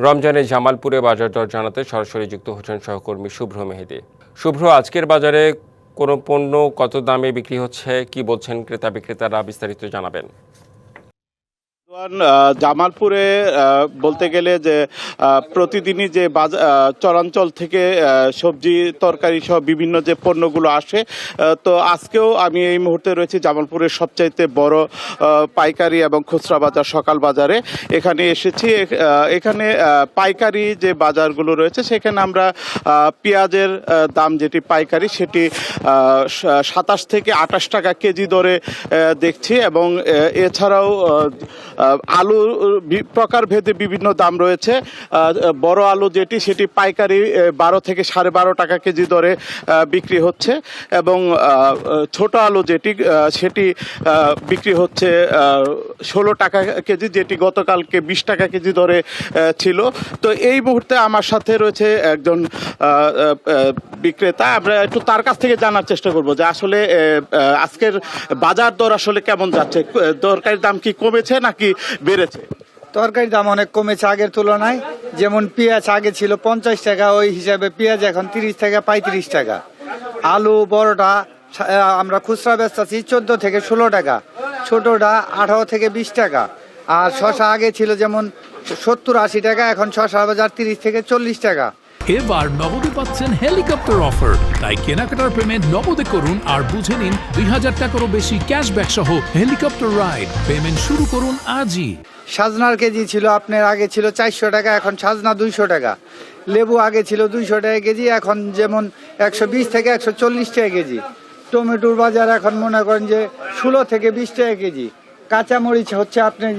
রমজানে জামালপুরে বাজার দর জানাতে সরাসরি যুক্ত হচ্ছেন সহকর্মী শুভ্র মেহেদী। শুভ্র, আজকের বাজারে কোনো পণ্য কত দামে বিক্রি হচ্ছে, কি বলছেন ক্রেতা বিক্রেতারা, বিস্তারিত জানাবেন। জামালপুরে বলতে গেলে যে প্রতিদিনই যে চরাঞ্চল থেকে সবজি তরকারি সহ বিভিন্ন যে পণ্যগুলো আসে, তো আজকেও আমি এই মুহূর্তে রয়েছি জামালপুরের সবচাইতে বড় পাইকারি এবং খুচরা বাজার সকাল বাজারে। এখানে এসেছি। এখানে পাইকারি যে বাজারগুলো রয়েছে সেখানে আমরা পেঁয়াজের দাম যেটি পাইকারি সেটি 27 থেকে 28 টাকা কেজি দরে দেখছি, এবং এছাড়াও আলু প্রকারভেদে বিভিন্ন দাম রয়েছে। বড় আলু যেটি সেটি পাইকারি 12 থেকে 12.5 টাকা কেজি দরে বিক্রি হচ্ছে, এবং ছোট আলু যেটি সেটি বিক্রি হচ্ছে 16 টাকা কেজি, যেটি গতকালকে 20 টাকা কেজি দরে ছিল। তো এই মুহূর্তে আমার সাথে রয়েছে একজন বিক্রেতা। আমরা একটু তার কাছ থেকে জানার চেষ্টা করব যে আসলে আজকের বাজার দর আসলে কেমন যাচ্ছে, তরকারির দাম কি কমেছে নাকি বেড়েছে? তরকারির দাম অনেক কমেছে আগের তুলনায়। যেমন পেঁয়াজ আগে ছিল 50 টাকা, ওই হিসাবে পেঁয়াজ এখন 30 থেকে 35 টাকা। আলু বড়টা আমরা খুচরা বেচতেছি 14 থেকে 16 টাকা, ছোটটা 18 থেকে 20 টাকা। আর শশা আগে ছিল যেমন 70-80 টাকা, এখন শশা বাজার 30 থেকে 40 টাকা। এবার নগদে পাচ্ছেন হেলিকপ্টার অফার, তাই কেনাকাটার পেমেন্ট নগদে করুন আর বুঝে নিন 2000 টাকারও বেশি ক্যাশব্যাক সহ হেলিকপ্টার রাইড। পেমেন্ট শুরু করুন আজই। সাজনার কেজি ছিল আপনার আগে ছিল 400 টাকা, এখন সাজনা 200 টাকা। লেবু আগে ছিল 200 টাকা কেজি, এখন যেমন 120 থেকে 140 টাকা কেজি। টমেটোর বাজার এখন মনে করেন যে 16 থেকে 20 টাকা কেজি। কাঁচামরিচ হচ্ছে আপনার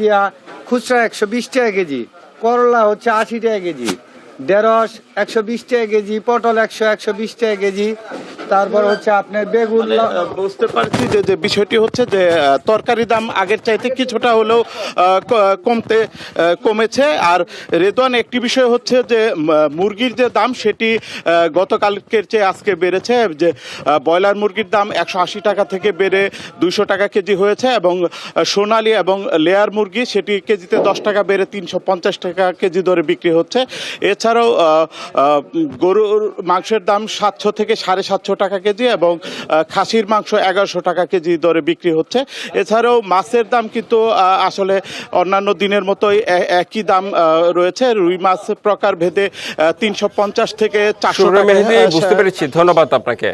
খুচরা 120 টাকা কেজি। করলা হচ্ছে 80 টাকা কেজি। ঢেঁড়স 120 টাকা কেজি, পটল 120 টাকা কেজি। তারপর হচ্ছে আপনার বেগুন। বুঝতে পারছি যে বিষয়টি হচ্ছে যে তরকারি দাম আগের চাইতে কিছুটা হলেও কমেছে। আর রেদওয়ান, একটি বিষয় হচ্ছে যে মুরগির যে দাম সেটি গতকালকের চেয়ে আজকে বেড়েছে। যে ব্রয়লার মুরগির দাম 180 টাকা থেকে বেড়ে 200 টাকা কেজি হয়েছে, এবং সোনালী এবং লেয়ার মুরগি সেটি কেজিতে 10 টাকা বেড়ে 350 টাকা কেজি দরে বিক্রি হচ্ছে। এছাড়াও গরুর মাংসের দাম 700 থেকে 750 টাকা কেজি, এবং খাসির মাংস 1100 টাকা কেজি দরে বিক্রি হচ্ছে। এছাড়াও মাছের দাম কিন্তু আসলে অন্যান্য দিনের মতোই একই দাম রয়েছে। রুই মাছ প্রকার ভেদে 350 থেকে 400 টাকা। বুঝতে পেরেছি, ধন্যবাদ আপনাকে।